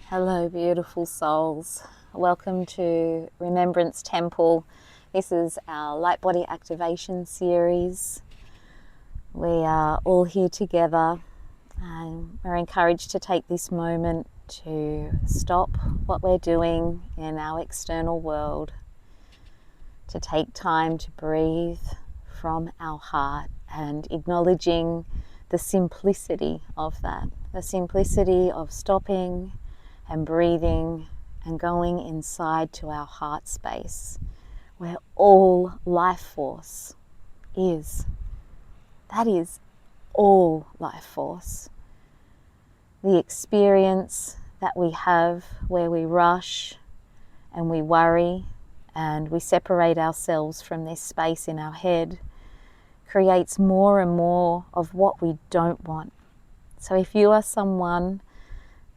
Hello, beautiful souls. Welcome to Remembrance Temple. This is our Light Body Activation series. We are all here together and we're encouraged to take this moment to stop what we're doing in our external world, to take time to breathe from our heart and acknowledging the simplicity of that, the simplicity of stopping and breathing and going inside to our heart space where all life force is. That is all life force. The experience that we have where we rush and we worry and we separate ourselves from this space in our head creates more and more of what we don't want. So if you are someone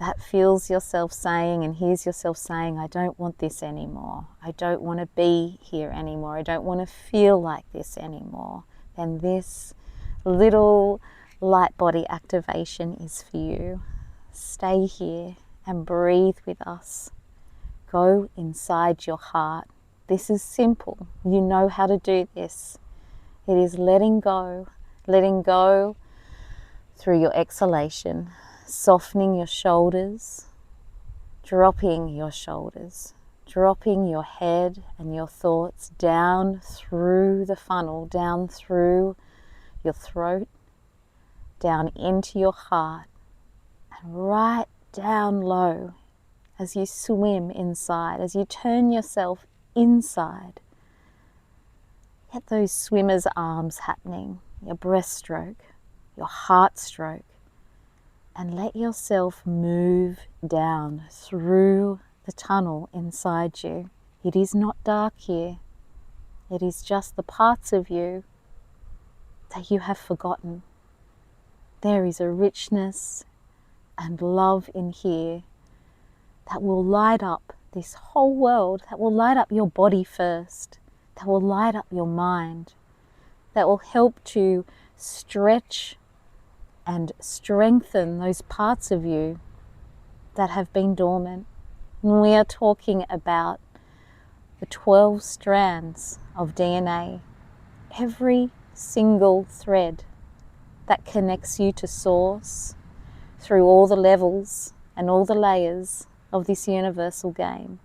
that feels yourself saying and hears yourself saying, I don't want this anymore, I don't want to be here anymore, I don't want to feel like this anymore, then this little light body activation is for you. Stay here and breathe with us. Go inside your heart. This is simple. You know how to do this. It is letting go through your exhalation. Softening your shoulders, dropping your shoulders, dropping your head and your thoughts down through the funnel, down through your throat, down into your heart, and right down low as you swim inside, as you turn yourself inside. Get those swimmer's arms happening, your breaststroke, your heart stroke. And let yourself move down through the tunnel inside you. It is not dark here. It is just the parts of you that you have forgotten. There is a richness and love in here that will light up this whole world, that will light up your body first, that will light up your mind, that will help to stretch and strengthen those parts of you that have been dormant. And we are talking about the 12 strands of DNA, every single thread that connects you to Source through all the levels and all the layers of this universal game.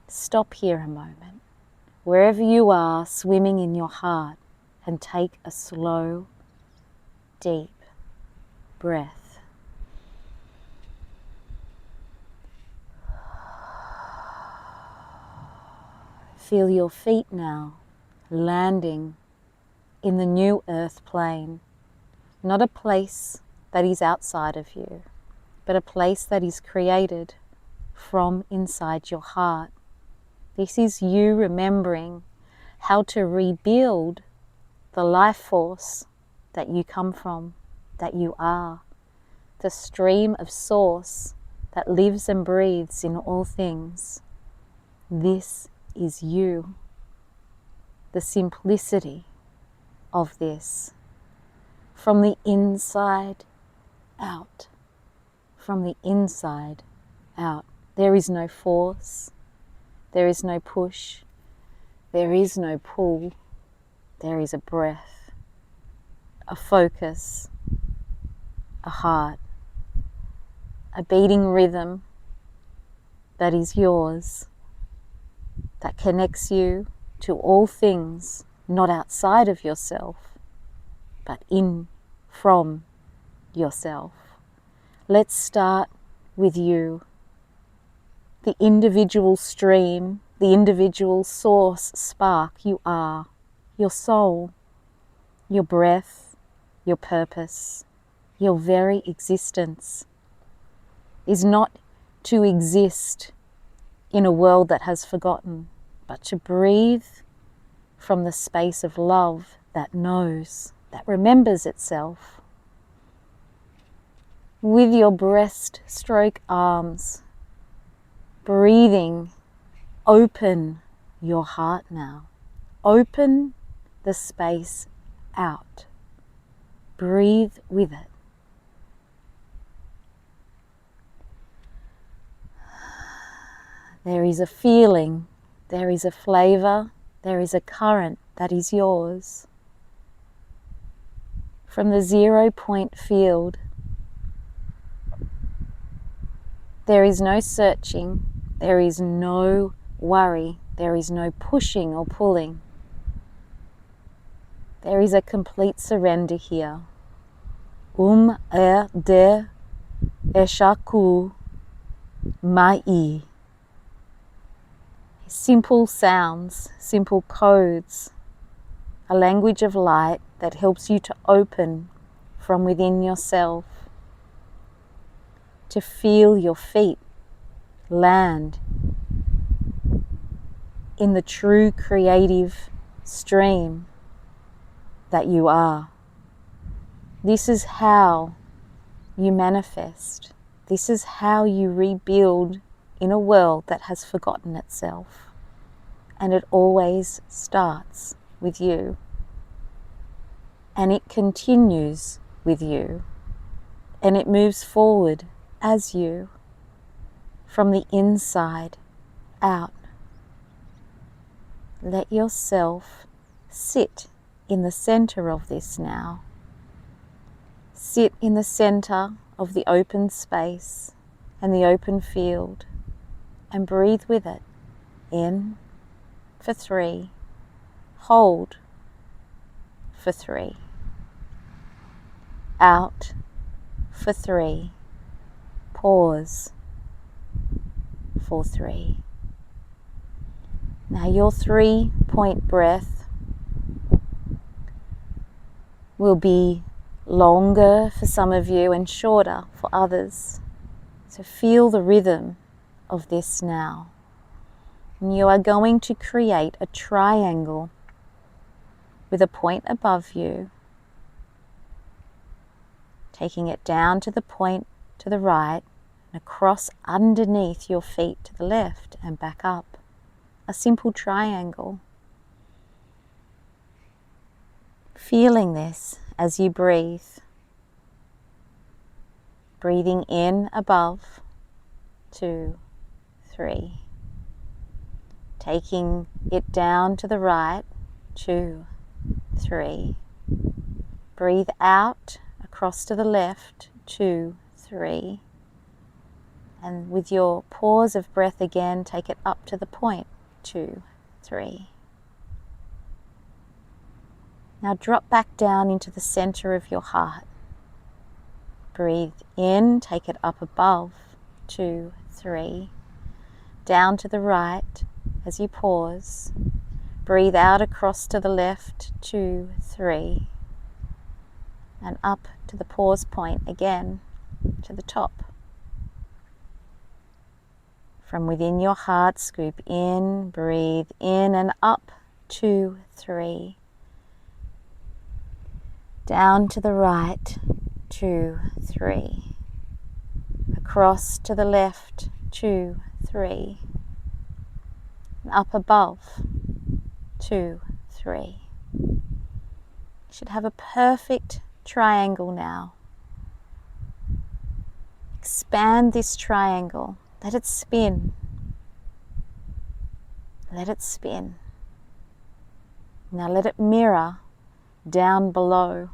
Stop here a moment, wherever you are, swimming in your heart, and take a slow, deep breath. Feel your feet now landing in the new earth plane, not a place that is outside of you, but a place that is created from inside your heart. This is you remembering how to rebuild the life force that you come from, that you are, the stream of Source that lives and breathes in all things. This is you. The simplicity of this, from the inside out, from the inside out. There is no force, there is no push, there is no pull, there is a breath, a focus, a heart, a beating rhythm that is yours, that connects you to all things not outside of yourself, but in, from yourself. Let's start with you, the individual stream, the individual source spark you are, your soul, your breath, your purpose. Your very existence is not to exist in a world that has forgotten, but to breathe from the space of love that knows, that remembers itself. With your breaststroke arms, breathing, open your heart now. Open the space out. Breathe with it. There is a feeling, there is a flavor, there is a current that is yours. From the 0 point field, there is no searching, there is no worry, there is no pushing or pulling. There is a complete surrender here. De eshaku mai. Simple sounds, simple codes, a language of light that helps you to open from within yourself, to feel your feet land in the true creative stream that you are. This is how you manifest. This is how you rebuild in a world that has forgotten itself. And it always starts with you. And it continues with you. And it moves forward as you, from the inside out. Let yourself sit in the center of this now. Sit in the center of the open space and the open field and breathe with it. In for 3. Hold for 3. Out for 3. Pause for 3. Now your 3-point breath will be longer for some of you and shorter for others. So feel the rhythm of this now. And you are going to create a triangle with a point above you, taking it down to the point to the right and across underneath your feet to the left and back up. A simple triangle. Feeling this as you breathe. Breathing in above, 2, 3. Taking it down to the right, 2, 3. Breathe out across to the left, 2, 3. And with your pause of breath again, take it up to the point, 2, 3. Now drop back down into the center of your heart. Breathe in, take it up above, 2, 3. Down to the right as you pause. Breathe out across to the left, 2, 3. And up to the pause point again, to the top. From within your heart, scoop in, breathe in and up, 2, 3. Down to the right, 2, 3. Across to the left, 2, 3. And up above, 2, 3. You should have a perfect triangle now. Expand this triangle. Let it spin. Let it spin. Now let it mirror down below.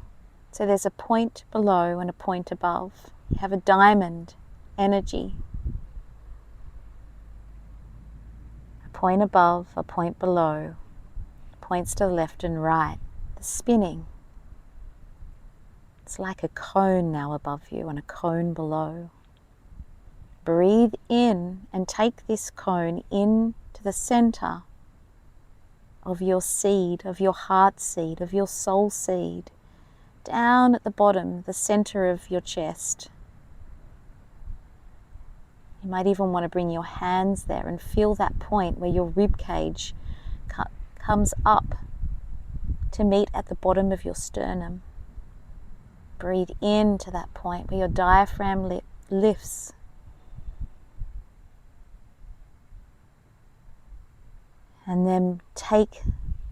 So there's a point below and a point above. You have a diamond energy. A point above, a point below. Points to the left and right. The spinning. It's like a cone now above you and a cone below. Breathe in and take this cone in to the center of your seed, of your heart seed, of your soul seed, down at the bottom, the center of your chest. You might even want to bring your hands there and feel that point where your rib cage comes up to meet at the bottom of your sternum. Breathe in to that point where your diaphragm lifts. And then take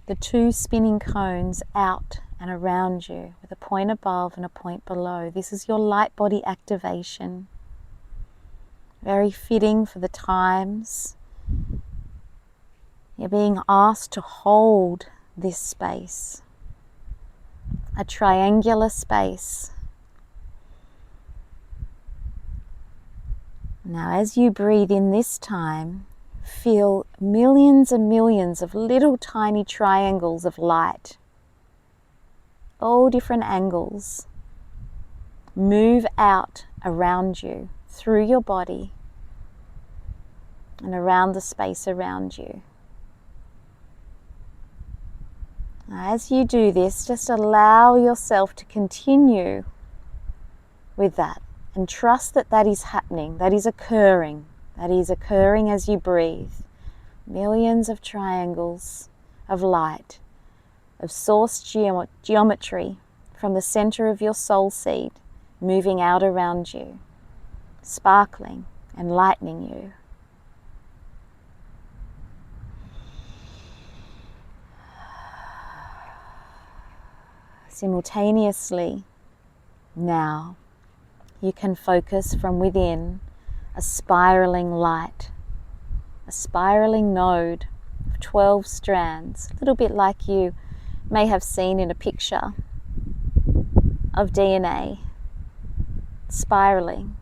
the 2 spinning cones out and around you with a point above and a point below. This is your light body activation. Very fitting for the times You're being asked to hold this space, a triangular space. Now, as you breathe in this time, feel millions and millions of little tiny triangles of light, all different angles, move out around you, through your body, and around the space around you. As you do this, just allow yourself to continue with that and trust that that is happening, that is occurring as you breathe. Millions of triangles of light, of source geometry from the center of your soul seed, moving out around you, sparkling and lightening you. Simultaneously, now, you can focus from within a spiraling light, a spiraling node of 12 strands, a little bit like you may have seen in a picture of DNA, spiraling.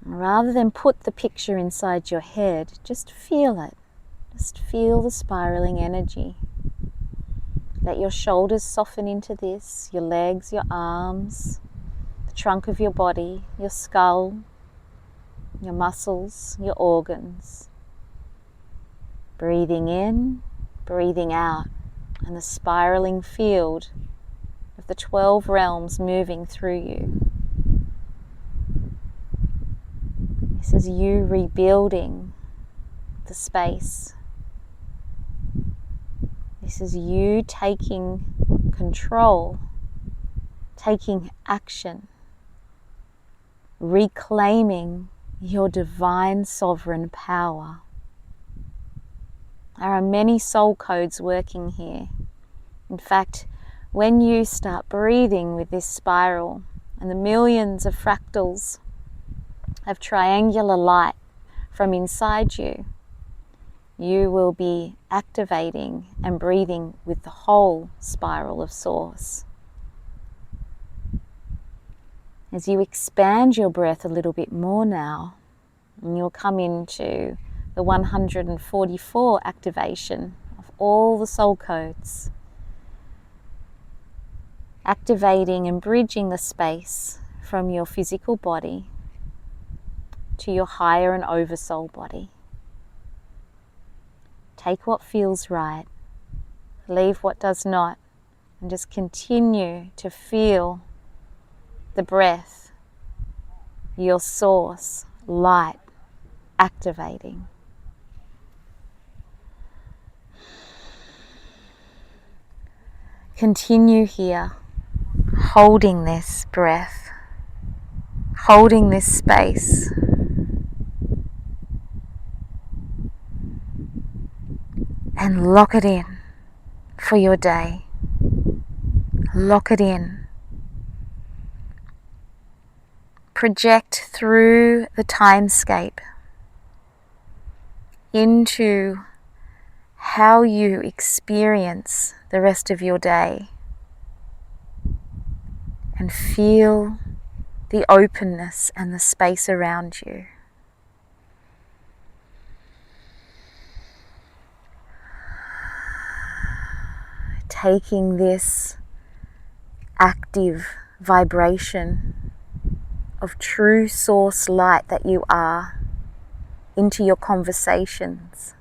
Rather than put the picture inside your head, just feel it. Just feel the spiraling energy. Let your shoulders soften into this, your legs, your arms, the trunk of your body, your skull, your muscles, your organs. Breathing in, breathing out, and the spiraling field of the 12 realms moving through you. This is you rebuilding the space. This is you taking control, taking action, reclaiming your divine sovereign power. There are many soul codes working here. In fact, when you start breathing with this spiral and the millions of fractals of triangular light from inside you, you will be activating and breathing with the whole spiral of source. As you expand your breath a little bit more now, and you'll come into the 144 activation of all the soul codes, activating and bridging the space from your physical body to your higher and oversoul body. Take what feels right, leave what does not, and just continue to feel the breath, your source, light, activating. Continue here, holding this breath, holding this space. And lock it in for your day. Lock it in. Project through the timescape into how you experience the rest of your day. And feel the openness and the space around you. Taking this active vibration of true source light that you are into your conversations,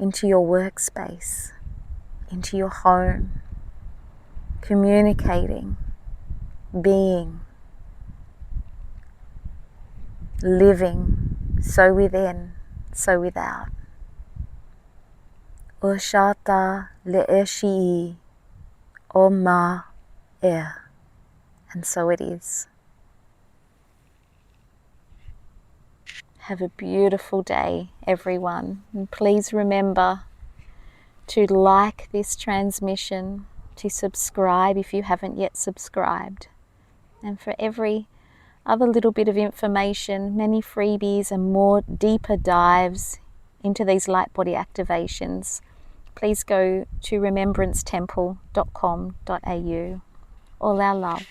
into your workspace, into your home, communicating, being, living, so within, so without. Ushata le'eshi oma e. And so it is. Have a beautiful day, everyone. And please remember to like this transmission, to subscribe if you haven't yet subscribed. And for every other little bit of information, many freebies and more deeper dives into these light body activations, please go to remembrancetemple.com.au. All our love.